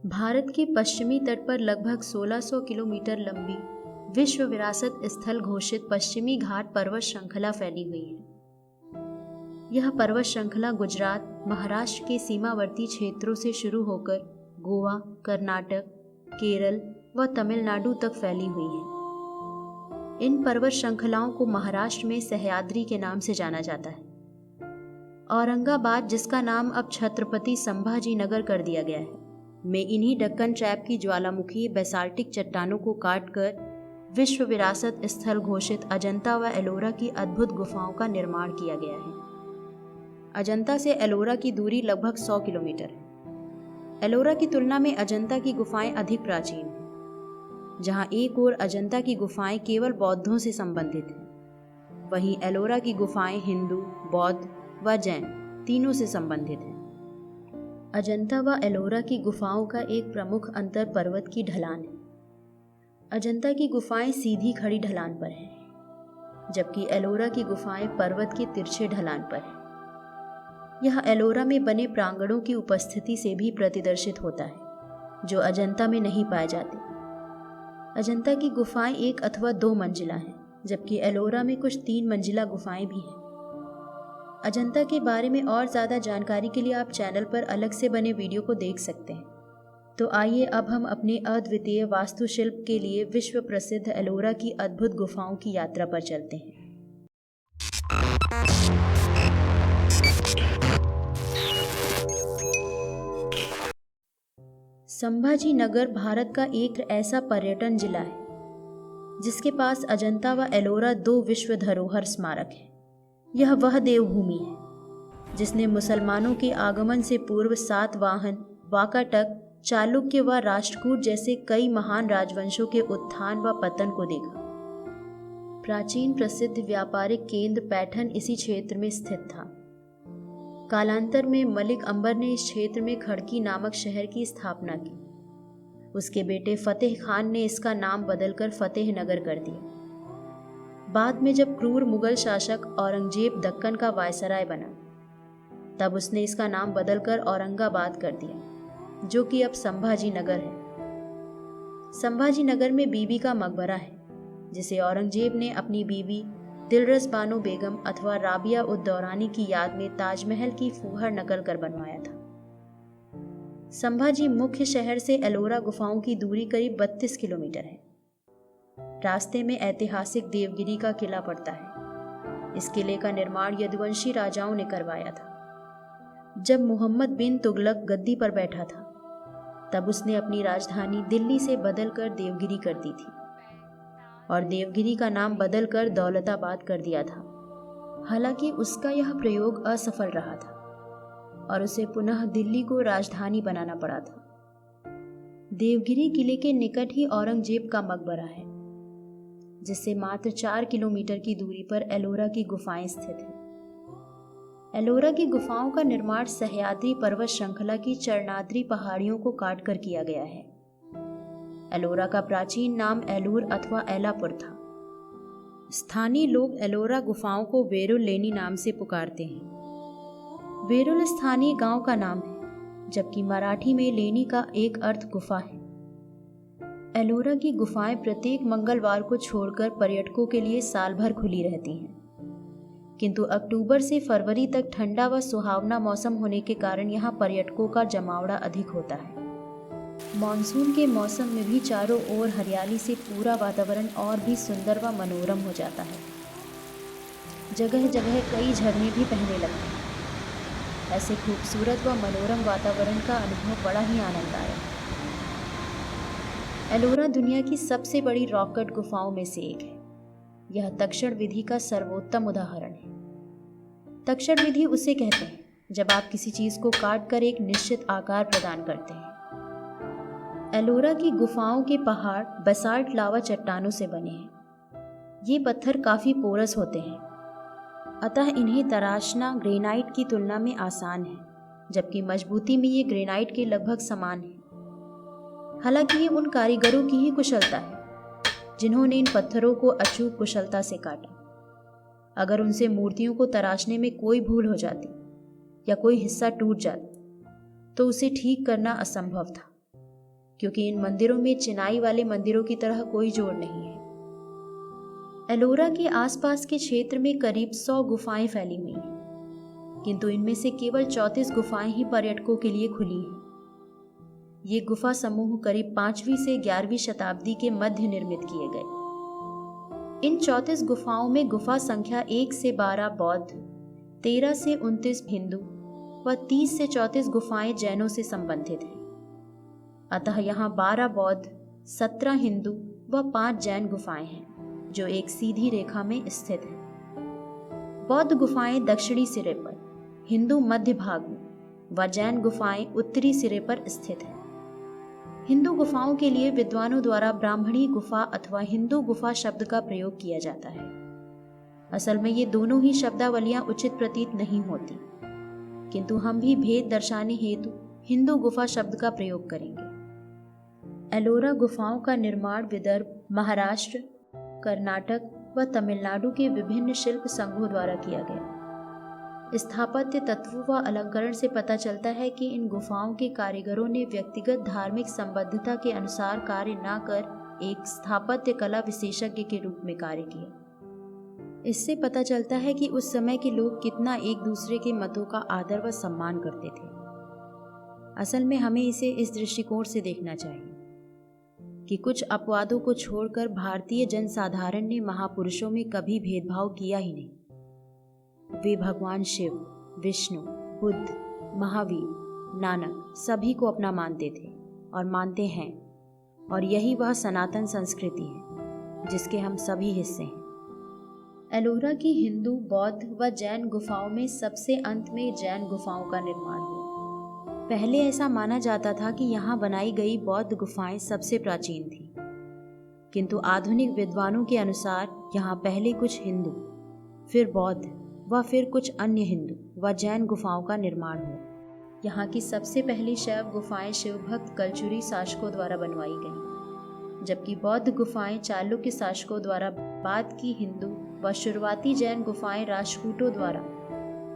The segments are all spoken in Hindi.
भारत के पश्चिमी तट पर लगभग 1600 किलोमीटर लंबी विश्व विरासत स्थल घोषित पश्चिमी घाट पर्वत श्रृंखला फैली हुई है। यह पर्वत श्रृंखला गुजरात, महाराष्ट्र के सीमावर्ती क्षेत्रों से शुरू होकर गोवा, कर्नाटक, केरल व तमिलनाडु तक फैली हुई है। इन पर्वत श्रृंखलाओं को महाराष्ट्र में सह्याद्री के नाम से जाना जाता है। औरंगाबाद, जिसका नाम अब छत्रपति संभाजी नगर कर दिया गया है, में इन्हीं दक्कन ट्रैप की ज्वालामुखी बेसाल्टिक चट्टानों को काटकर विश्व विरासत स्थल घोषित अजंता व एलोरा की अद्भुत गुफाओं का निर्माण किया गया है। अजंता से एलोरा की दूरी लगभग 100 किलोमीटर है। एलोरा की तुलना में अजंता की गुफाएं अधिक प्राचीन हैं। जहां एक ओर अजंता की गुफाएं केवल बौद्धों से संबंधित हैं, वहीं एलोरा की गुफाएं हिंदू, बौद्ध व जैन तीनों से संबंधित हैं। अजंता व एलोरा की गुफाओं का एक प्रमुख अंतर पर्वत की ढलान है। अजंता की गुफाएं सीधी खड़ी ढलान पर हैं, जबकि एलोरा की गुफाएं पर्वत के तिरछे ढलान पर हैं। यह एलोरा में बने प्रांगणों की उपस्थिति से भी प्रतिदर्शित होता है, जो अजंता में नहीं पाए जाते। अजंता की गुफाएं 1 अथवा 2 मंजिला हैं, जबकि एलोरा में कुछ 3 मंजिला गुफाएं भी हैं। अजंता के बारे में और ज़्यादा जानकारी के लिए आप चैनल पर अलग से बने वीडियो को देख सकते हैं। तो आइए अब हम अपने अद्वितीय वास्तुशिल्प के लिए विश्व प्रसिद्ध एलोरा की अद्भुत गुफाओं की यात्रा पर चलते हैं। संभाजी नगर भारत का एक ऐसा पर्यटन जिला है जिसके पास अजंता व एलोरा 2 विश्व धरोहर स्मारक हैं। यह वह देवभूमि है जिसने मुसलमानों के आगमन से पूर्व सातवाहन, वाकाटक, चालुक्य व राष्ट्रकूट जैसे कई महान राजवंशों के उत्थान व पतन को देखा। प्राचीन प्रसिद्ध व्यापारिक केंद्र पैठन इसी क्षेत्र में स्थित था। कालांतर में मलिक अंबर ने इस क्षेत्र में खड़की नामक शहर की स्थापना की। उसके बेटे फतेह खान ने इसका नाम बदलकर फतेह नगर कर दिया। बाद में जब क्रूर मुगल शासक औरंगजेब दक्कन का वायसराय बना, तब उसने इसका नाम बदलकर औरंगाबाद कर दिया, जो कि अब संभाजी नगर है। संभाजी नगर में बीबी का मकबरा है, जिसे औरंगजेब ने अपनी बीबी दिलरस बानो बेगम अथवा राबिया उद दौरानी की याद में ताजमहल की फूहड़ नकल कर बनवाया था। संभाजी मुख्य शहर से एलोरा गुफाओं की दूरी करीब 32 किलोमीटर है। रास्ते में ऐतिहासिक देवगिरी का किला पड़ता है। इस किले का निर्माण यदुवंशी राजाओं ने करवाया था। जब मोहम्मद बिन तुगलक गद्दी पर बैठा था, तब उसने अपनी राजधानी दिल्ली से बदलकर देवगिरी कर दी थी और देवगिरी का नाम बदलकर दौलताबाद कर दिया था। हालांकि उसका यह प्रयोग असफल रहा था और उसे पुनः दिल्ली को राजधानी बनाना पड़ा था। देवगिरी किले के निकट ही औरंगजेब का मकबरा है, जिससे मात्र 4 किलोमीटर की दूरी पर एलोरा की गुफाएं स्थित हैं। एलोरा की गुफाओं का निर्माण सह्याद्री पर्वत श्रृंखला की चरणाद्री पहाड़ियों को काटकर किया गया है। एलोरा का प्राचीन नाम एलूर अथवा एलापुर था। स्थानीय लोग एलोरा गुफाओं को वेरुल लेनी नाम से पुकारते हैं। वेरुल स्थानीय गांव का नाम है, जबकि मराठी में लेनी का एक अर्थ गुफा है। एलोरा की गुफाएं प्रत्येक मंगलवार को छोड़कर पर्यटकों के लिए साल भर खुली रहती हैं, किंतु अक्टूबर से फरवरी तक ठंडा व सुहावना मौसम होने के कारण यहाँ पर्यटकों का जमावड़ा अधिक होता है। मानसून के मौसम में भी चारों ओर हरियाली से पूरा वातावरण और भी सुंदर व मनोरम हो जाता है। जगह जगह कई झरने भी बहने लगते हैं। ऐसे खूबसूरत व मनोरम वातावरण का अनुभव बड़ा ही आनंददायक है। एलोरा दुनिया की सबसे बड़ी रॉक कट गुफाओं में से एक है। यह तक्षण विधि का सर्वोत्तम उदाहरण है। तक्षण विधि उसे कहते हैं जब आप किसी चीज को काट कर एक निश्चित आकार प्रदान करते हैं। एलोरा की गुफाओं के पहाड़ बेसाल्ट लावा चट्टानों से बने हैं। ये पत्थर काफी पोरस होते हैं, अतः इन्हें तराशना ग्रेनाइट की तुलना में आसान है, जबकि मजबूती में ये ग्रेनाइट के लगभग समान है। हालांकि ये उन कारीगरों की ही कुशलता है जिन्होंने इन पत्थरों को अचूक कुशलता से काटा। अगर उनसे मूर्तियों को तराशने में कोई भूल हो जाती या कोई हिस्सा टूट जाता तो उसे ठीक करना असंभव था। क्योंकि इन मंदिरों में चिनाई वाले मंदिरों की तरह कोई जोड़ नहीं है। एलोरा के आसपास के क्षेत्र में करीब 100 गुफाएं फैली हुई हैं, किंतु इनमें से केवल 34 गुफाएं ही पर्यटकों के लिए खुली हैं। ये गुफा समूह करीब 5वीं से 11वीं शताब्दी के मध्य निर्मित किए गए। इन 34 गुफाओं में गुफा संख्या 1 से 12 बौद्ध, 13 से 29 हिंदू व 30 से 34 गुफाएं जैनों से संबंधित हैं। अतः यहाँ 12 बौद्ध, 17 हिंदू व 5 जैन गुफाएं हैं, जो एक सीधी रेखा में स्थित हैं। बौद्ध गुफाएं दक्षिणी सिरे पर, हिंदू मध्य भाग में व जैन गुफाएं उत्तरी सिरे पर स्थित हैं। हिंदू गुफाओं के लिए विद्वानों द्वारा ब्राह्मणी गुफा अथवा हिंदू गुफा शब्द का प्रयोग किया जाता है। असल में ये दोनों ही शब्दावलियां उचित प्रतीत नहीं होती, किंतु हम भी भेद दर्शाने हेतु हिंदू गुफा शब्द का प्रयोग करेंगे। एलोरा गुफाओं का निर्माण विदर्भ, महाराष्ट्र, कर्नाटक व तमिलनाडु के विभिन्न शिल्प संघों द्वारा किया गया। स्थापत्य तत्वों व अलंकरण से पता चलता है कि इन गुफाओं के कारीगरों ने व्यक्तिगत धार्मिक संबद्धता के अनुसार कार्य न कर एक स्थापत्य कला विशेषज्ञ के रूप में कार्य किया। इससे पता चलता है कि उस समय के लोग कितना एक दूसरे के मतों का आदर व सम्मान करते थे। असल में हमें इसे इस दृष्टिकोण से देखना चाहिए कि कुछ अपवादों को छोड़कर भारतीय जनसाधारण ने महापुरुषों में कभी भेदभाव किया ही नहीं। वे भगवान शिव, विष्णु, बुद्ध, महावीर, नानक सभी को अपना मानते थे और मानते हैं, और यही वह सनातन संस्कृति है जिसके हम सभी हिस्से हैं। एलोरा की हिंदू, बौद्ध व जैन गुफाओं में सबसे अंत में जैन गुफाओं का निर्माण हुआ। पहले ऐसा माना जाता था कि यहाँ बनाई गई बौद्ध गुफाएं सबसे प्राचीन थीं, किंतु आधुनिक विद्वानों के अनुसार यहाँ पहले कुछ हिंदू, फिर बौद्ध व फिर कुछ अन्य हिंदू व जैन गुफाओं का निर्माण हुआ। यहाँ की सबसे पहली शैव गुफाएं शिवभक्त कलचुरी शासकों द्वारा बनवाई गईं, जबकि बौद्ध गुफाएं चालुक्य शासकों द्वारा, बाद की हिंदू व शुरुआती जैन गुफाएं राष्ट्रकूटों द्वारा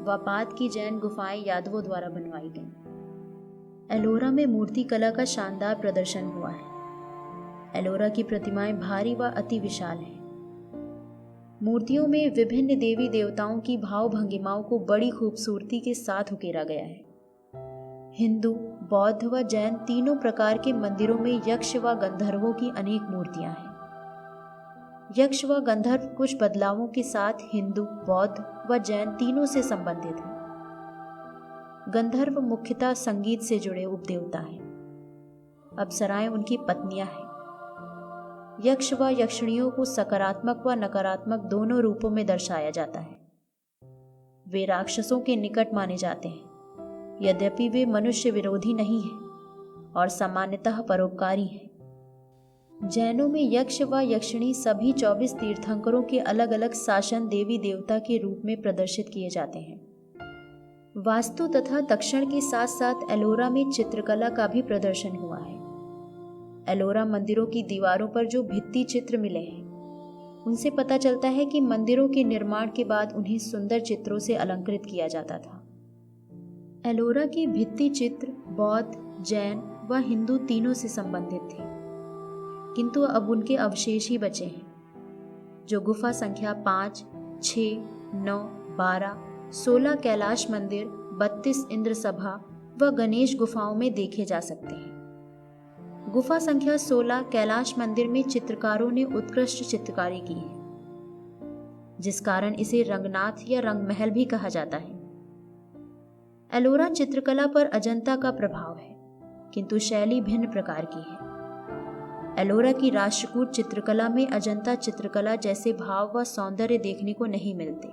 व बाद की जैन गुफाएं यादवों द्वारा बनवाई गईं। एलोरा में मूर्ति कला का शानदार प्रदर्शन हुआ है। एलोरा की प्रतिमाएं भारी व अति विशाल हैं। मूर्तियों में विभिन्न देवी देवताओं की भाव भंगिमाओं को बड़ी खूबसूरती के साथ उकेरा गया है। हिंदू, बौद्ध व जैन तीनों प्रकार के मंदिरों में यक्ष व गंधर्वों की अनेक मूर्तियां हैं। यक्ष व गंधर्व कुछ बदलावों के साथ हिंदू, बौद्ध व जैन तीनों से संबंधित हैं। गंधर्व मुख्यतः संगीत से जुड़े उपदेवता हैं। अप्सराएं उनकी पत्नियां हैं। यक्ष व यक्षिणियों को सकारात्मक व नकारात्मक दोनों रूपों में दर्शाया जाता है। वे राक्षसों के निकट माने जाते हैं, यद्यपि वे मनुष्य विरोधी नहीं हैं और सामान्यतः परोपकारी हैं। जैनों में यक्ष व यक्षिणी सभी 24 तीर्थंकरों के अलग अलग शासन देवी देवता के रूप में प्रदर्शित किए जाते हैं। वास्तु तथा दक्षिण के साथ साथ एलोरा में चित्रकला का भी प्रदर्शन हुआ है। एलोरा मंदिरों की दीवारों पर जो भित्ति चित्र मिले हैं, उनसे पता चलता है कि मंदिरों के निर्माण के बाद उन्हें सुंदर चित्रों से अलंकृत किया जाता था। एलोरा के भित्ति चित्र बौद्ध, जैन व हिंदू तीनों से संबंधित थे, किंतु अब उनके अवशेष ही बचे हैं, जो गुफा संख्या 5, 6, 9, 12, 16 कैलाश मंदिर, 32 इंद्र सभा व गणेश गुफाओं में देखे जा सकते हैं। गुफा संख्या 16 कैलाश मंदिर में चित्रकारों ने उत्कृष्ट चित्रकारी की है, जिस कारण इसे रंगनाथ या रंगमहल भी कहा जाता है। एलोरा चित्रकला पर अजंता का प्रभाव है, किंतु शैली भिन्न प्रकार की है। एलोरा की राष्ट्रकूट चित्रकला में अजंता चित्रकला जैसे भाव व सौंदर्य देखने को नहीं मिलते।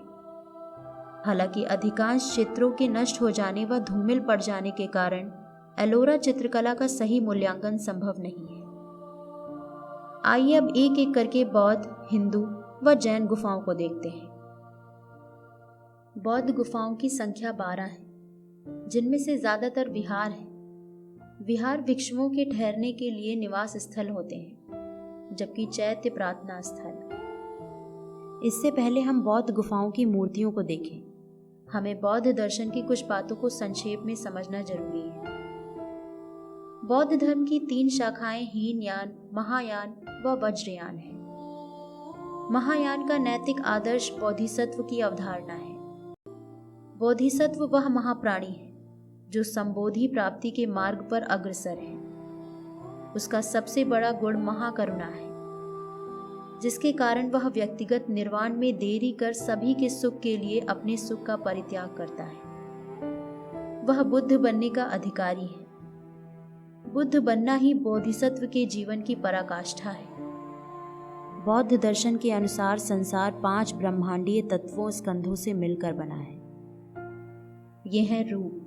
हालांकि अधिकांश चित्रों के नष्ट हो जाने व धूमिल पड़ जाने के कारण एलोरा चित्रकला का सही मूल्यांकन संभव नहीं है। आइए अब एक एक करके बौद्ध, हिंदू व जैन गुफाओं को देखते हैं। बौद्ध गुफाओं की संख्या 12 है, जिनमें से ज्यादातर विहार हैं। विहार भिक्षुओं के ठहरने के लिए निवास स्थल होते हैं, जबकि चैत्य प्रार्थना स्थल। इससे पहले हम बौद्ध गुफाओं की मूर्तियों को देखें। हमें बौद्ध दर्शन की कुछ बातों को संक्षेप में समझना जरूरी है। बौद्ध धर्म की 3 शाखाएं हीनयान, महायान व वज्रयान हैं। महायान का नैतिक आदर्श बोधिसत्व की अवधारणा है। बोधिसत्व वह महाप्राणी है जो संबोधि प्राप्ति के मार्ग पर अग्रसर है। उसका सबसे बड़ा गुण महाकरुणा है, जिसके कारण वह व्यक्तिगत निर्वाण में देरी कर सभी के सुख के लिए अपने सुख का परित्याग करता है। वह बुद्ध बनने का अधिकारी है। बुद्ध बनना ही बोधिसत्व के जीवन की पराकाष्ठा है। बौद्ध दर्शन के अनुसार संसार 5 ब्रह्मांडीय तत्वों स्कंधों से मिलकर बना है। ये हैं रूप,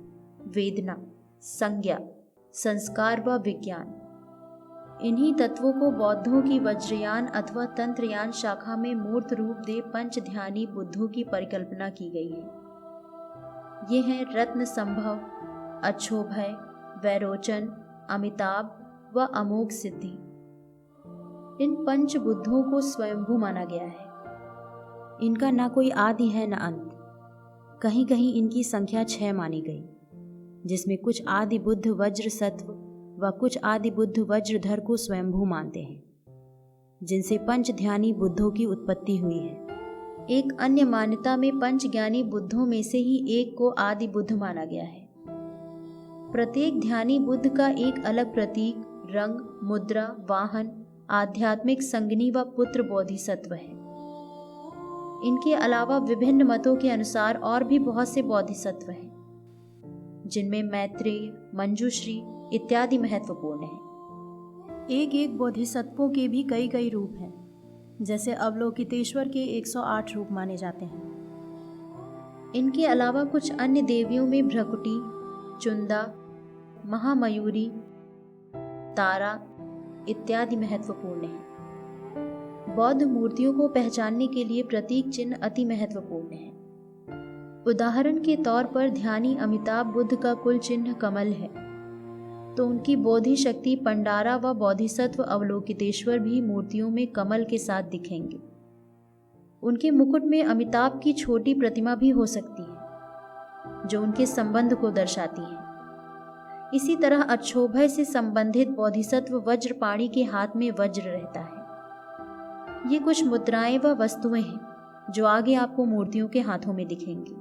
वेदना, संज्ञा, संस्कार व विज्ञान। इन्हीं तत्वों को बौद्धों की वज्रयान अथवा तंत्रयान शाखा में मूर्त रूप दे पंच ध्यानी बुद्धों की परिकल्पना की गई है। ये हैं रत्न संभव, अच्छोभय, वैरोचन, अमिताभ व अमोघ सिद्धि। इन पंच बुद्धों को स्वयंभू माना गया है। इनका ना कोई आदि है न अंत। कहीं कहीं इनकी संख्या 6 मानी गई, जिसमें कुछ आदि बुद्ध वज्र सत्व व कुछ आदि बुद्ध वज्रधर को स्वयंभू मानते हैं, जिनसे पंच ध्यानी बुद्धों की उत्पत्ति हुई है। एक अन्य मान्यता में पंच ज्ञानी बुद्धों में से ही एक को आदि बुद्ध माना गया है। प्रत्येक ध्यानी बुद्ध का एक अलग प्रतीक, रंग, मुद्रा, वाहन, आध्यात्मिक संगनी व पुत्र बोधिसत्व है। इनके अलावा विभिन्न मतों के अनुसार और भी बहुत से बोधिसत्व हैं, जिनमें मैत्रेय, मंजुश्री इत्यादि महत्वपूर्ण हैं। एक एक बोधिसत्वों के भी कई कई रूप हैं, जैसे अवलोकितेश्वर के 108 रूप माने जाते हैं। इनके अलावा कुछ अन्य देवियों में भ्रकुटी, चुंदा, महामयूरी, तारा इत्यादि महत्वपूर्ण हैं। बौद्ध मूर्तियों को पहचानने के लिए प्रतीक चिन्ह अति महत्वपूर्ण है। उदाहरण के तौर पर ध्यानी अमिताभ बुद्ध का कुल चिन्ह कमल है, तो उनकी बोधि शक्ति पंडारा व बोधिसत्व अवलोकितेश्वर भी मूर्तियों में कमल के साथ दिखेंगे। उनके मुकुट में अमिताभ की छोटी प्रतिमा भी हो सकती है, जो उनके संबंध को दर्शाती है। इसी तरह अच्छोभय से संबंधित बोधिसत्व वज्रपाणी के हाथ में वज्र रहता है। ये कुछ मुद्राएं व वस्तुएं हैं जो आगे आपको मूर्तियों के हाथों में दिखेंगी।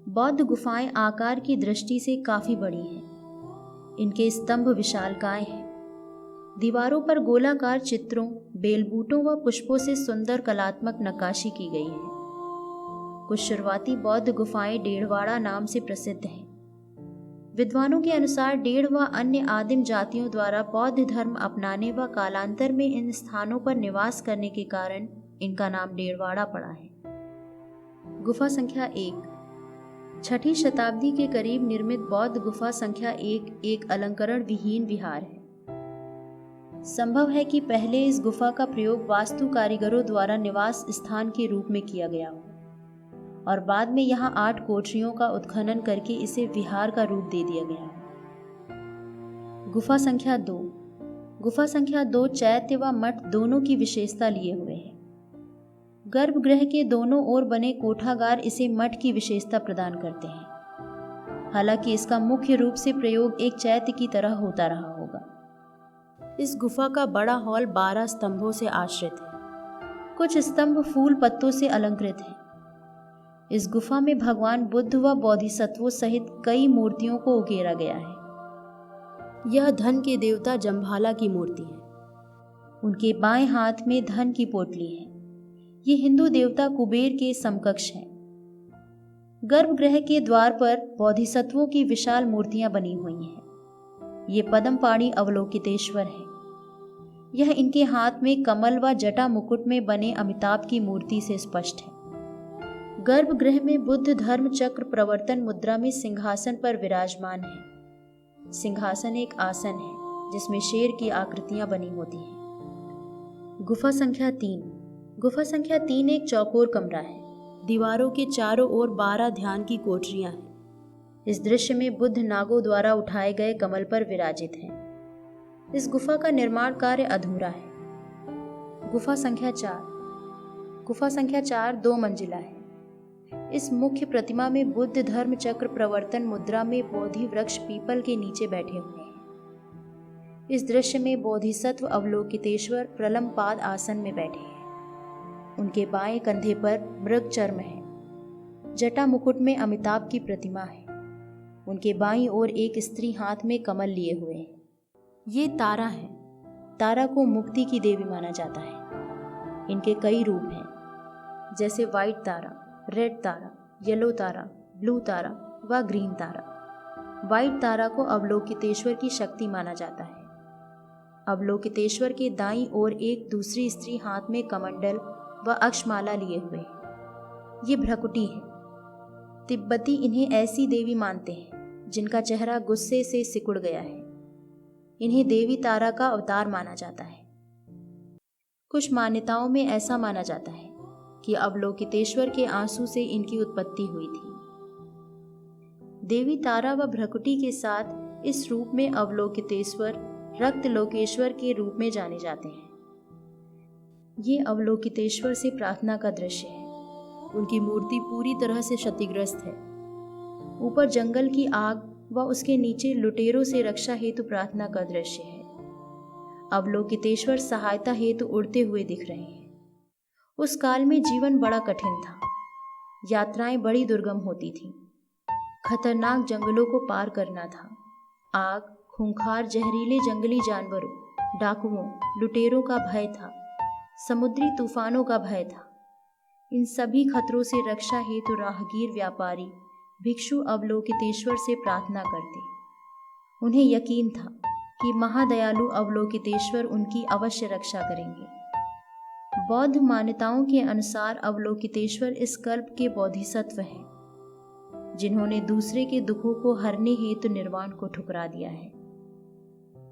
बौद्ध गुफाएं आकार की दृष्टि से काफी बड़ी हैं। इनके स्तंभ विशालकाय हैं। दीवारों पर गोलाकार चित्रों, बेलबूटों व पुष्पों से सुंदर कलात्मक नक्काशी की गई है। कुछ शुरुआती बौद्ध गुफाएं डेढ़वाड़ा नाम से प्रसिद्ध हैं। विद्वानों के अनुसार डेढ़ व अन्य आदिम जातियों द्वारा बौद्ध धर्म अपनाने व कालांतर में इन स्थानों पर निवास करने के कारण इनका नाम डेढ़वाड़ा पड़ा है। गुफा संख्या 1 छठी शताब्दी के करीब निर्मित बौद्ध गुफा संख्या 1 एक अलंकरण विहीन विहार है। संभव है कि पहले इस गुफा का प्रयोग वास्तु कारीगरों द्वारा निवास स्थान के रूप में किया गया हो और बाद में यहाँ 8 कोठरियों का उत्खनन करके इसे विहार का रूप दे दिया गया है। गुफा संख्या 2 गुफा संख्या 2 चैत्य व मठ दोनों की विशेषता लिए हुए है। गर्भगृह के दोनों ओर बने कोठागार इसे मठ की विशेषता प्रदान करते हैं। हालांकि इसका मुख्य रूप से प्रयोग एक चैत्य की तरह होता रहा होगा। इस गुफा का बड़ा हॉल 12 स्तंभों से आश्रित है। कुछ स्तंभ फूल पत्तों से अलंकृत हैं। इस गुफा में भगवान बुद्ध व बोधिसत्वों सहित कई मूर्तियों को उकेरा गया है। यह धन के देवता जम्भाला की मूर्ति है। उनके बाएं हाथ में धन की पोटली है। ये हिंदू देवता कुबेर के समकक्ष हैं। गर्भगृह के द्वार पर बोधिसत्वों की विशाल मूर्तियां बनी हुई हैं। ये पद्मपाणि अवलोकितेश्वर है। यह इनके हाथ में कमल व जटा मुकुट में बने अमिताभ की मूर्ति से स्पष्ट है। गर्भगृह में बुद्ध धर्म चक्र प्रवर्तन मुद्रा में सिंहासन पर विराजमान है। सिंहासन एक आसन है जिसमें शेर की आकृतियां बनी होती हैं। गुफा संख्या 3 गुफा संख्या 3 एक चौकोर कमरा है। दीवारों के चारों ओर 12 ध्यान की कोठरियां हैं। इस दृश्य में बुद्ध नागों द्वारा उठाए गए कमल पर विराजित हैं। इस गुफा का निर्माण कार्य अधूरा है। गुफा संख्या 4 गुफा संख्या 4 2 मंजिला है। इस मुख्य प्रतिमा में बुद्ध धर्म चक्र प्रवर्तन मुद्रा में बोधि वृक्ष पीपल के नीचे बैठे हुए हैं। इस दृश्य में बोधिसत्व अवलोकितेश्वर प्रलंपाद आसन में बैठे हैं। उनके बाएं कंधे पर मृग चर्म है। जटा मुकुट में अमिताभ की प्रतिमा है। उनके बाईं ओर एक स्त्री हाथ में कमल लिए हुए है। ये तारा है। तारा को मुक्ति की देवी माना जाता है। इनके कई रूप हैं, जैसे व्हाइट तारा, रेड तारा, येलो तारा, ब्लू तारा व ग्रीन तारा। व्हाइट तारा को अवलोकितेश्वर की शक्ति माना जाता है। अवलोकितेश्वर के दाईं ओर एक दूसरी स्त्री हाथ में कमंडल व अक्षमाला लिए हुए है। ये भ्रकुटी है। तिब्बती इन्हें ऐसी देवी मानते हैं जिनका चेहरा गुस्से से सिकुड़ गया है। इन्हें देवी तारा का अवतार माना जाता है। कुछ मान्यताओं में ऐसा माना जाता है कि अवलोकितेश्वर के आंसू से इनकी उत्पत्ति हुई थी। देवी तारा व भ्रकुटी के साथ इस रूप में अवलोकितेश्वर रक्तलोकेश्वर के रूप में जाने जाते हैं। ये अवलोकितेश्वर से प्रार्थना का दृश्य है। उनकी मूर्ति पूरी तरह से क्षतिग्रस्त है। ऊपर जंगल की आग व उसके नीचे लुटेरों से रक्षा हेतु प्रार्थना का दृश्य है। अवलोकितेश्वर सहायता हेतु उड़ते हुए दिख रहे हैं। उस काल में जीवन बड़ा कठिन था। यात्राएं बड़ी दुर्गम होती थीं। खतरनाक जंगलों को पार करना था। आग, खूंखार जहरीले जंगली जानवरों, डाकुओं, लुटेरों का भय था। समुद्री तूफानों का भय था। इन सभी खतरों से रक्षा हेतु राहगीर व्यापारी भिक्षु अवलोकितेश्वर से प्रार्थना करते। उन्हें यकीन था कि महादयालु अवलोकितेश्वर उनकी अवश्य रक्षा करेंगे। बौद्ध मान्यताओं के अनुसार अवलोकितेश्वर इस कल्प के बोधिसत्व हैं, जिन्होंने दूसरे के दुखों को हरने हेतु निर्वाण को ठुकरा दिया है।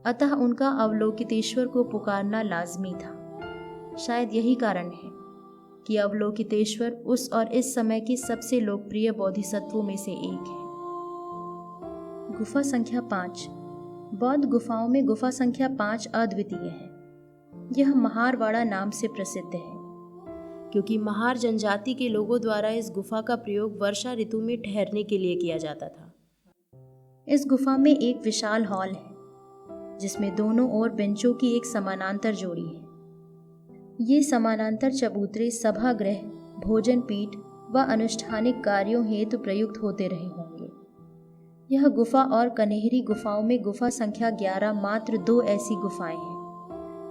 अतः उनका अवलोकितेश्वर को पुकारना लाजमी था। शायद यही कारण है कि अवलोकितेश्वर उस और इस समय के सबसे लोकप्रिय बोधिसत्वों में से एक है। गुफा संख्या 5। बौद्ध गुफाओं में गुफा संख्या 5 अद्वितीय है। यह महारवाड़ा नाम से प्रसिद्ध है, क्योंकि महार जनजाति के लोगों द्वारा इस गुफा का प्रयोग वर्षा ऋतु में ठहरने के लिए किया जाता था। इस गुफा में एक विशाल हॉल है, जिसमें दोनों ओर बेंचों की एक समानांतर जोड़ी है। ये समानांतर चबूतरे सभागृह, भोजन पीठ व अनुष्ठानिक कार्यों हेतु प्रयुक्त होते रहे होंगे। यह गुफा और कन्हेरी गुफाओं में गुफा संख्या 11 मात्र 2 ऐसी गुफाएं हैं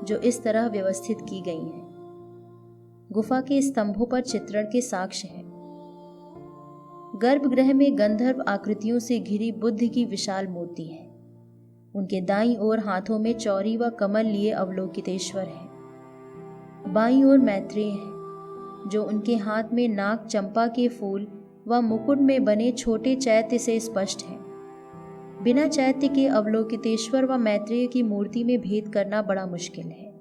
जो इस तरह व्यवस्थित की गई हैं। गुफा के स्तंभों पर चित्रण के साक्ष्य हैं। गर्भगृह में गंधर्व आकृतियों से घिरी बुद्ध की विशाल मूर्ति है। उनके दाईं ओर हाथों में चौरी व कमल लिए अवलोकितेश्वर है। बाईं ओर मैत्रेय है, जो उनके हाथ में नाग चंपा के फूल व मुकुट में बने छोटे चैत्य से स्पष्ट है। बिना चैत्य के अवलोकितेश्वर व मैत्रेय की मूर्ति में भेद करना बड़ा मुश्किल है,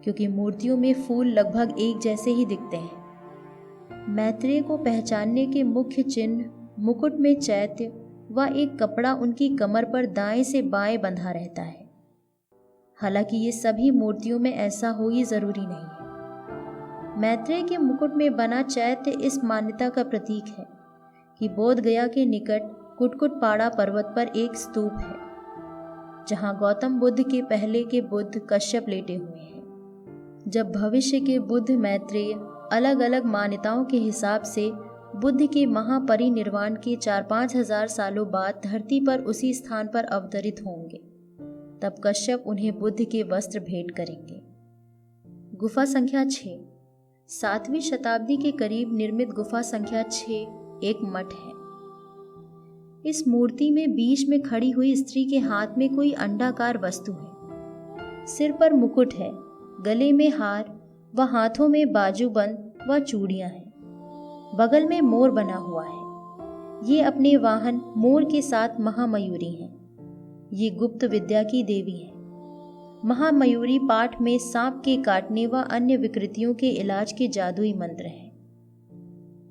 क्योंकि मूर्तियों में फूल लगभग एक जैसे ही दिखते हैं। मैत्रेय को पहचानने के मुख्य चिन्ह मुकुट में चैत्य व एक कपड़ा उनकी कमर पर दाएं से बाएं बंधा रहता है। हालांकि ये सभी मूर्तियों में ऐसा हो ये जरूरी नहीं है। मैत्रेय के मुकुट में बना चैत्य इस मान्यता का प्रतीक है कि बोध गया के निकट कुटकुटपाड़ा पर्वत पर एक स्तूप है, जहां गौतम बुद्ध के पहले के बुद्ध कश्यप लेटे हुए हैं। जब भविष्य के बुद्ध मैत्रेय अलग अलग मान्यताओं के हिसाब से बुद्ध के महापरिनिर्वाण के 4-5 हजार सालों बाद धरती पर उसी स्थान पर अवतरित होंगे, तब कश्यप उन्हें बुद्ध के वस्त्र भेंट करेंगे। गुफा संख्या 6। 7वीं शताब्दी के करीब निर्मित गुफा संख्या 6 एक मठ है। इस मूर्ति में बीच में खड़ी हुई स्त्री के हाथ में कोई अंडाकार वस्तु है। सिर पर मुकुट है, गले में हार व हाथों में बाजूबंद व चूड़ियां हैं। बगल में मोर बना हुआ है। ये अपने वाहन मोर के साथ महामयूरी हैं। ये गुप्त विद्या की देवी है। महामयूरी पाठ में सांप के काटने व अन्य विकृतियों के इलाज के जादुई मंत्र हैं।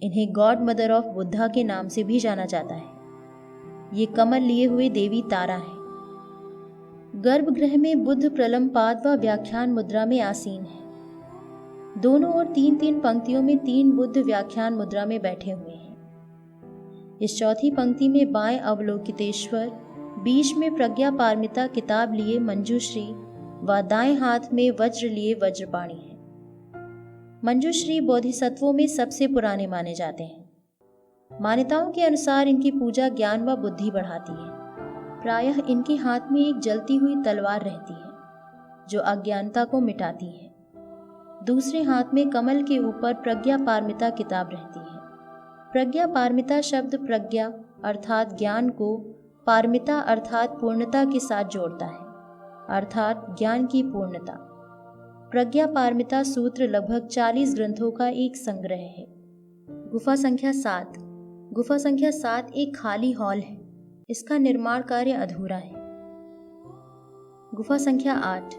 इन्हें गॉड मदर ऑफ बुद्धा के नाम से भी जाना जाता है। ये कमल लिए हुए देवी तारा है। गर्भगृह में बुद्ध प्रलंपाद व व्याख्यान मुद्रा में आसीन है। दोनों ओर 3-3 पंक्तियों में 3 बुद्ध व्याख्यान मुद्रा में बैठे हुए हैं। इस चौथी पंक्ति में बाएं अवलोकितेश्वर, बीच में प्रज्ञा पारमिता किताब लिए मंजूश्री व दाएं हाथ में वज्र लिए वज्रपाणि है। मंजूश्री बोधिसत्वों में सबसे पुराने माने जाते हैं। मान्यताओं के अनुसार इनकी पूजा ज्ञान व बुद्धि बढ़ाती है। प्रायः इनके हाथ में एक जलती हुई तलवार रहती है जो अज्ञानता को मिटाती है। दूसरे हाथ में कमल के ऊपर प्रज्ञा पारमिता किताब रहती है। प्रज्ञा पारमिता शब्द प्रज्ञा अर्थात ज्ञान को पारमिता अर्थात पूर्णता के साथ जोड़ता है, अर्थात ज्ञान की पूर्णता। प्रज्ञा पारमिता सूत्र लगभग 40 ग्रंथों का एक संग्रह है। गुफा संख्या 7। गुफा संख्या 7 एक खाली हॉल है। इसका निर्माण कार्य अधूरा है। गुफा संख्या 8।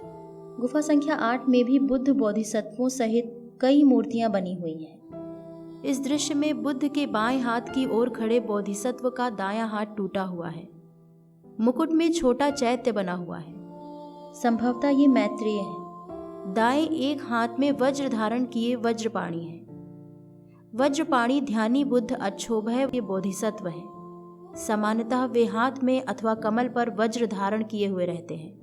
गुफा संख्या 8 में भी बुद्ध बोधिसत्वों सहित कई मूर्तियां बनी हुई हैं। इस दृश्य में बुद्ध के बाएं हाथ की ओर खड़े बोधिसत्व का दायां हाथ टूटा हुआ है। मुकुट में छोटा चैत्य बना हुआ है। संभवतः ये मैत्रेय है। दाएं एक हाथ में वज्र धारण किए वज्रपाणि है। वज्रपाणि ध्यानी बुद्ध अच्छोभय के बोधिसत्व है। सामान्यतः वे हाथ में अथवा कमल पर वज्र धारण किए हुए रहते हैं।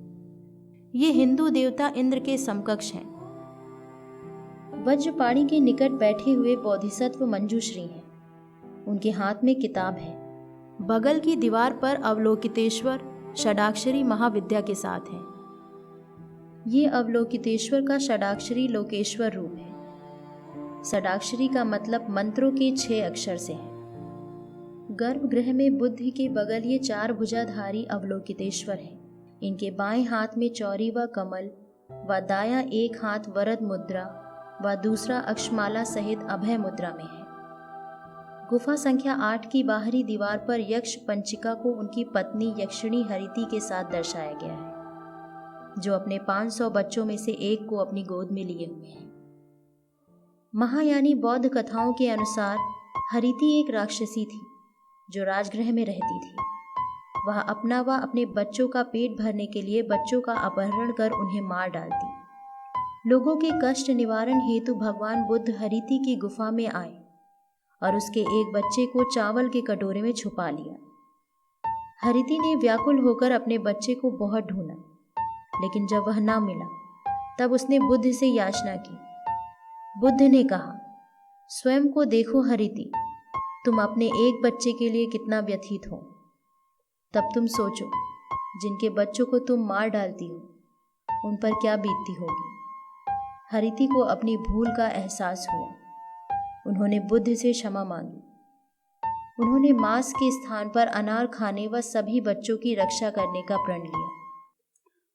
ये हिंदू देवता इंद्र के समकक्ष हैं। वज्रपाणि के निकट बैठे हुए बोधिसत्व मंजूश्री हैं। उनके हाथ में किताब है। बगल की दीवार पर अवलोकितेश्वर षडाक्षरी महाविद्या के साथ है। ये अवलोकितेश्वर का षडाक्षरी लोकेश्वर रूप है। षडाक्षरी का मतलब मंत्रों के 6 अक्षर से है। गर्भगृह में बुद्ध के बगल ये 4 भुजाधारी अवलोकितेश्वर हैं। इनके बाएं हाथ में चौरी व कमल व दायां एक हाथ वरद मुद्रा व दूसरा अक्षमाला सहित अभय मुद्रा में है। गुफा संख्या 8 की बाहरी दीवार पर यक्ष पंचिका को उनकी पत्नी यक्षिणी हरिति के साथ दर्शाया गया है, जो अपने 500 बच्चों में से एक को अपनी गोद में लिए हुए हैं। महायानी बौद्ध कथाओं के अनुसार हरिति एक राक्षसी थी जो राजगृह में रहती थी। वह अपना व अपने बच्चों का पेट भरने के लिए बच्चों का अपहरण कर उन्हें मार डालती। लोगों के कष्ट निवारण हेतु भगवान बुद्ध हरिति की गुफा में आए और उसके एक बच्चे को चावल के कटोरे में छुपा लिया। हरिति ने व्याकुल होकर अपने बच्चे को बहुत ढूंढा, लेकिन जब वह ना मिला तब उसने बुद्ध से याचना की। बुद्ध ने कहा, स्वयं को देखो हरिति, तुम अपने एक बच्चे के लिए कितना व्यथित हो। तब तुम सोचो, जिनके बच्चों को तुम मार डालती हो उन पर क्या बीतती होगी। हरिति को अपनी भूल का एहसास हुआ। उन्होंने बुद्ध से क्षमा मांगी। उन्होंने मांस के स्थान पर अनार खाने व सभी बच्चों की रक्षा करने का प्रण लिया।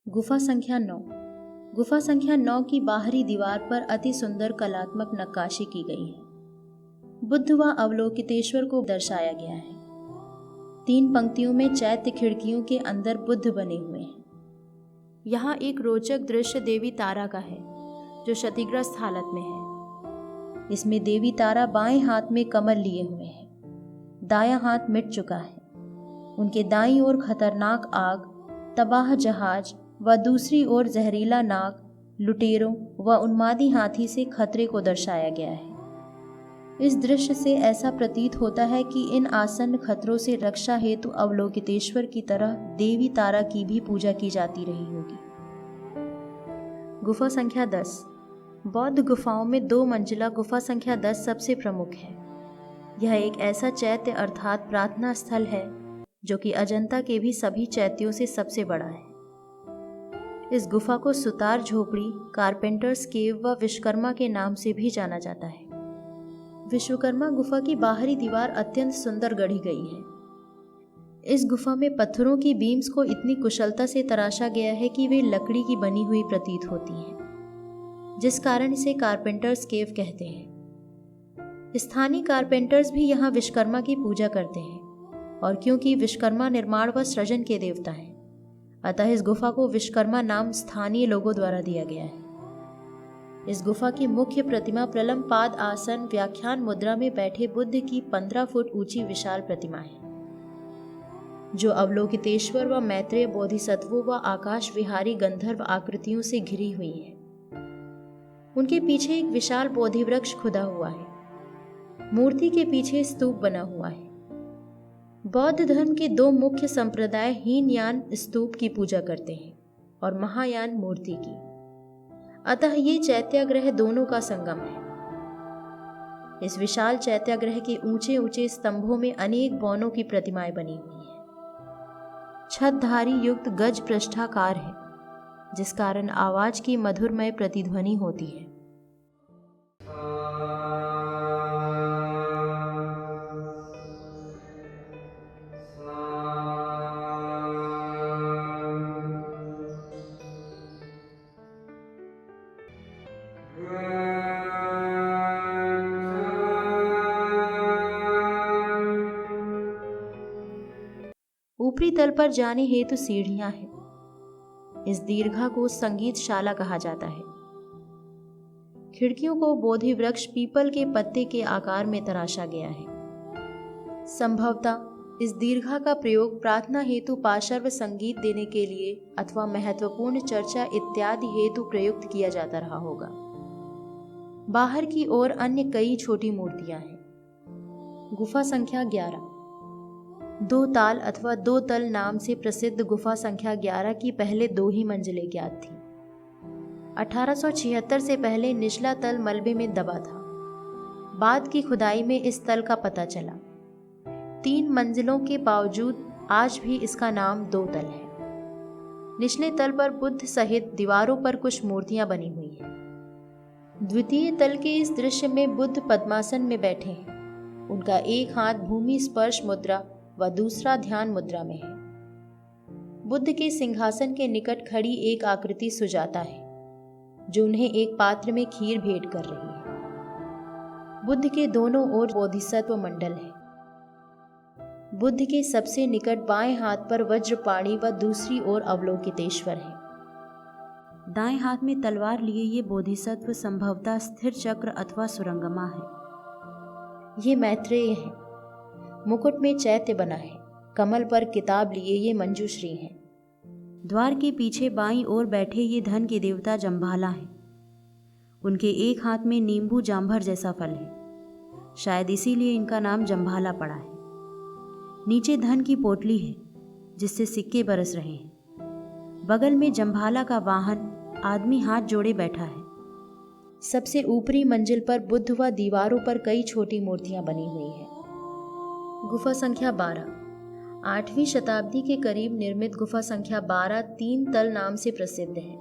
गुफा संख्या 9। गुफा संख्या 9 की बाहरी दीवार पर अति सुंदर कलात्मक नक्काशी की गई है। बुद्ध व अवलोकितेश्वर को दर्शाया गया है। 3 पंक्तियों में चैत्य खिड़कियों के अंदर बुद्ध बने हुए हैं। यहाँ एक रोचक दृश्य देवी तारा का है जो क्षतिग्रस्त हालत में है। इसमें देवी तारा बाएं हाथ में कमल लिए हुए है। दायां हाथ मिट चुका है। उनके दाईं ओर खतरनाक आग, तबाह जहाज व दूसरी ओर जहरीला नाग, लुटेरों व उन्मादी हाथी से खतरे को दर्शाया गया है। इस दृश्य से ऐसा प्रतीत होता है कि इन आसन्न खतरों से रक्षा हेतु अवलोकितेश्वर की तरह देवी तारा की भी पूजा की जाती रही होगी। गुफा संख्या 10। बौद्ध गुफाओं में 2 मंजिला गुफा संख्या 10 सबसे प्रमुख है। यह एक ऐसा चैत्य अर्थात प्रार्थना स्थल है जो कि अजंता के भी सभी चैत्यों से सबसे बड़ा है। इस गुफा को सुतार झोपड़ी, कारपेंटर्स केव व विश्वकर्मा के नाम से भी जाना जाता है। विश्वकर्मा गुफा की बाहरी दीवार अत्यंत सुंदर गढ़ी गई है। इस गुफा में पत्थरों की बीम्स को इतनी कुशलता से तराशा गया है कि वे लकड़ी की बनी हुई प्रतीत होती हैं, जिस कारण इसे कारपेंटर्स केव कहते हैं। स्थानीय कारपेंटर्स भी यहाँ विश्वकर्मा की पूजा करते हैं, और क्योंकि विश्वकर्मा निर्माण व सृजन के देवता हैं, अतः इस गुफा को विश्वकर्मा नाम स्थानीय लोगों द्वारा दिया गया है। इस गुफा की मुख्य प्रतिमा प्रलंबपाद आसन व्याख्यान मुद्रा में बैठे बुद्ध की 15 फुट ऊंची विशाल प्रतिमा है, जो अवलोकितेश्वर व मैत्रेय बोधिसत्वों व आकाश विहारी गंधर्व आकृतियों से घिरी हुई है। उनके पीछे एक विशाल बोधि वृक्ष खुदा हुआ है। मूर्ति के पीछे स्तूप बना हुआ है। बौद्ध धर्म के दो मुख्य संप्रदाय हीनयान स्तूप की पूजा करते हैं और महायान मूर्ति की। अतः ये चैत्यागृह दोनों का संगम है। इस विशाल चैत्यागृह के ऊंचे ऊंचे स्तंभों में अनेक बौनों की प्रतिमाएं बनी हुई हैं। छतधारी युक्त गज पृष्ठाकार है, जिस कारण आवाज की मधुरमय प्रतिध्वनि होती है। ऊपरी तल पर जाने हेतु सीढ़ियां हैं। इस दीर्घा को संगीतशाला कहा जाता है। खिड़कियों को बोधि वृक्ष पीपल के पत्ते के आकार में तराशा गया है। संभवतः इस दीर्घा का प्रयोग प्रार्थना हेतु पार्श्व संगीत देने के लिए अथवा महत्वपूर्ण चर्चा इत्यादि हेतु प्रयुक्त किया जाता रहा होगा। बाहर की ओर अन्य कई छोटी मूर्तियां हैं। गुफा संख्या 11। दो ताल अथवा दो तल नाम से प्रसिद्ध गुफा संख्या 11 की पहले 2 ही मंजिलें ज्ञात थीं। 1876 से पहले निचला तल मलबे में दबा था। बाद की खुदाई में इस तल का पता चला। 3 मंजिलों के बावजूद आज भी इसका नाम 2 तल है। निचले तल पर बुद्ध सहित दीवारों पर कुछ मूर्तियां बनी हुई हैं। द्वितीय तल के इस दृश्य में बुद्ध पद्मासन में बैठे हैं। उनका एक हाथ भूमि स्पर्श मुद्रा व दूसरा ध्यान मुद्रा में है। बुद्ध के सिंहासन के निकट खड़ी एक आकृति सुजाता है, जो उन्हें एक पात्र में खीर भेंट कर रही है। बुद्ध के दोनों ओर बोधिसत्व मंडल है। बुद्ध के सबसे निकट बाएं हाथ पर वज्रपाणि व दूसरी ओर अवलोकितेश्वर है। दाएं हाथ में तलवार लिए ये बोधिसत्व संभवतः स्थिर चक्र अथवा सुरंगमा है। ये मैत्रेय है। मुकुट में चैत्य बना है। कमल पर किताब लिए ये मंजूश्री हैं। द्वार के पीछे बाईं ओर बैठे ये धन के देवता जम्भाला हैं। उनके एक हाथ में नींबू जांभर जैसा फल है। शायद इसीलिए इनका नाम जम्भाला पड़ा है। नीचे धन की पोटली है, जिससे सिक्के बरस रहे हैं। बगल में जम्भाला का वाहन आदमी हाथ जोड़े बैठा है। सबसे ऊपरी मंजिल पर बुद्ध व दीवारों पर कई छोटी मूर्तियां बनी हुई हैं। गुफा संख्या 12। 8वीं शताब्दी के करीब निर्मित गुफा संख्या 12 3 तल नाम से प्रसिद्ध है।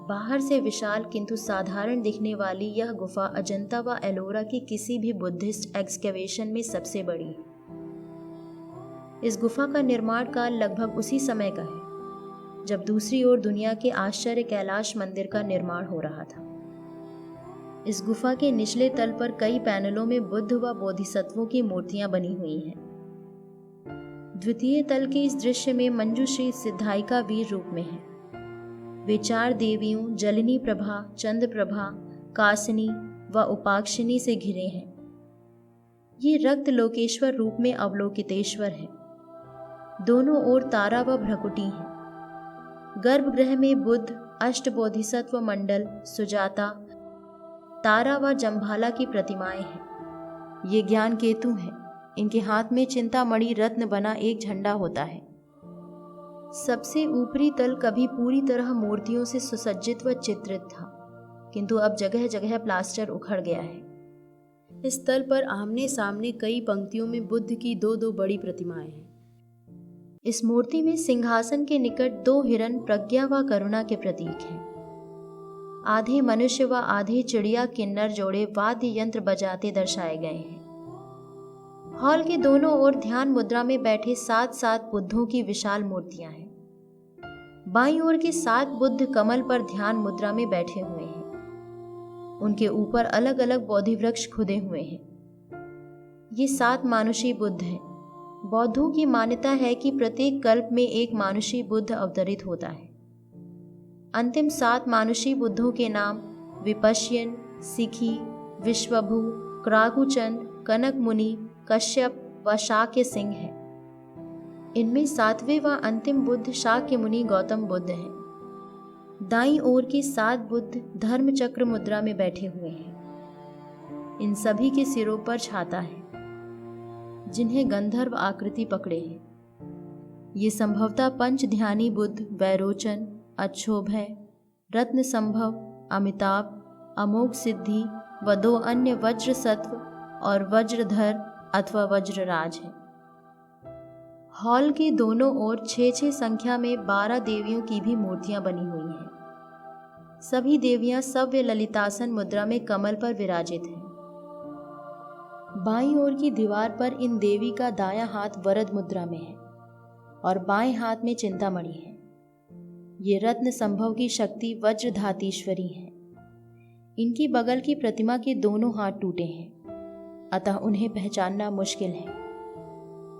बाहर से विशाल किंतु साधारण दिखने वाली यह गुफा अजंता व एलोरा की किसी भी बुद्धिस्ट एक्सकेवेशन में सबसे बड़ी है। इस गुफा का निर्माण काल लगभग उसी समय का है जब दूसरी ओर दुनिया के आश्चर्य कैलाश मंदिर का निर्माण हो रहा था। इस गुफा के निचले तल पर कई पैनलों में बुद्ध व बोधिसत्वों की मूर्तियां बनी हुई हैं। द्वितीय तल के इस दृश्य में मंजूश्री सिद्धायिका वीर रूप में है। वे 4 देवियों जलिनी प्रभा, चंद्र प्रभा, कासनी व उपाक्षिनी से घिरे हैं। ये रक्त लोकेश्वर रूप में अवलोकितेश्वर है। दोनों ओर तारा व भ्रकुटी हैं। गर्भगृह में बुद्ध, अष्टबोधिसत्व मंडल, सुजाता, तारा व जम्भाला की प्रतिमाएं हैं। ये ज्ञान केतु हैं। इनके हाथ में चिंतामणि रत्न बना एक झंडा होता है। सबसे ऊपरी तल कभी पूरी तरह मूर्तियों से सुसज्जित व चित्रित था, किंतु अब जगह जगह प्लास्टर उखड़ गया है। इस तल पर आमने सामने कई पंक्तियों में बुद्ध की 2-2 बड़ी प्रतिमाएं हैं। इस मूर्ति में सिंहासन के निकट 2 हिरण प्रज्ञा व करुणा के प्रतीक हैं। आधे मनुष्य व आधे चिड़िया किन्नर जोड़े वाद्य यंत्र बजाते दर्शाए गए हैं। हॉल के दोनों ओर ध्यान मुद्रा में बैठे 7 बुद्धों की विशाल मूर्तियां हैं। बाईं ओर के 7 बुद्ध कमल पर ध्यान मुद्रा में बैठे हुए हैं। उनके ऊपर अलग अलग बोधि वृक्ष खुदे हुए हैं। ये 7 मानुषी बुद्ध हैं। बौद्धों की मान्यता है कि प्रत्येक कल्प में एक मानुषी बुद्ध अवतरित होता है। अंतिम 7 मानुषी बुद्धों के नाम विपश्यन, सिखी, विश्वभू, क्रागुचंद, कनक मुनि, कश्यप व शाक्य सिंह हैं। इनमें 7वें व अंतिम बुद्ध शाक्य मुनि गौतम बुद्ध हैं। दाईं ओर के 7 बुद्ध धर्म चक्र मुद्रा में बैठे हुए हैं। इन सभी के सिरों पर छाता है, जिन्हें गंधर्व आकृति पकड़े हैं। ये संभवतः पंच ध्यानी बुद्ध वैरोचन, अच्छोभय, रत्न संभव, अमिताभ, अमोघ सिद्धि व 2 अन्य वज्र सत्व और वज्रधर अथवा वज्रराज हैं। हॉल के दोनों ओर 6-6 संख्या में 12 देवियों की भी मूर्तियां बनी हुई हैं। सभी देवियां सव्य ललितासन मुद्रा में कमल पर विराजित हैं। बाईं ओर की दीवार पर इन देवी का दायां हाथ वरद मुद्रा में है और बाएं हाथ में चिंतामणि है। ये रत्न संभव की शक्ति वज्रधातीश्वरी है। इनकी बगल की प्रतिमा के दोनों हाथ टूटे हैं, अतः उन्हें पहचानना मुश्किल है।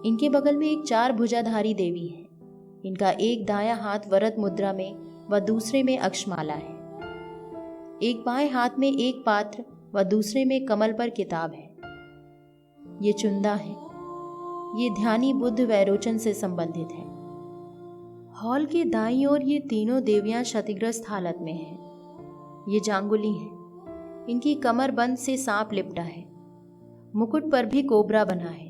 इनके बगल में एक 4 भुजाधारी देवी है। इनका एक दायां हाथ वरद मुद्रा में व दूसरे में अक्षमाला है। एक बाएं हाथ में एक पात्र व दूसरे में कमल पर किताब है। ये चुंदा है। ये ध्यानी बुद्ध वैरोचन से संबंधित है। हॉल के दाईं ओर ये तीनों देवियां क्षतिग्रस्त हालत में हैं। ये जांगुली हैं। इनकी कमर बंद से सांप लिपटा है। मुकुट पर भी कोबरा बना है।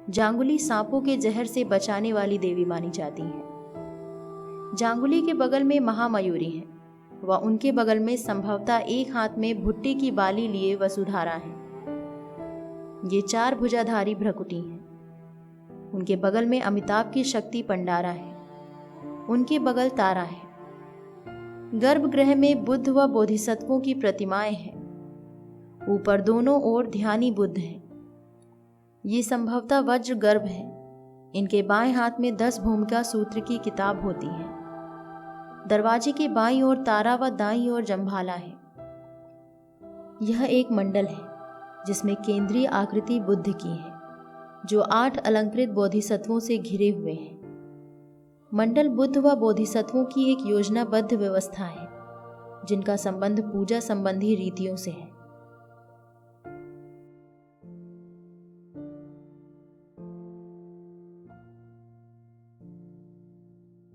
जांगुली सांपों के जहर से बचाने वाली देवी मानी जाती है। जांगुली के बगल में महामयूरी है व उनके बगल में संभवतः एक हाथ में भुट्टे की बाली लिए वसुधारा है। ये 4 भुजाधारी भ्रकुटी हैं। उनके बगल में अमिताभ की शक्ति पंडारा है। उनके बगल तारा है। गर्भगृह में बुद्ध व बोधिसत्वों की प्रतिमाएं हैं। ऊपर दोनों ओर ध्यानी बुद्ध हैं। ये संभवतः वज्र गर्भ है। इनके बाएं हाथ में 10 भूमिका सूत्र की किताब होती है। दरवाजे के बाईं ओर तारा व दाईं ओर जंभाला है। यह एक मंडल है जिसमें केंद्रीय आकृति बुद्ध की है, जो 8 अलंकृत बोधिसत्वों से घिरे हुए हैं। मंडल बुद्ध व बोधिसत्वों की एक योजनाबद्ध व्यवस्था है, जिनका संबंध पूजा संबंधी रीतियों से है।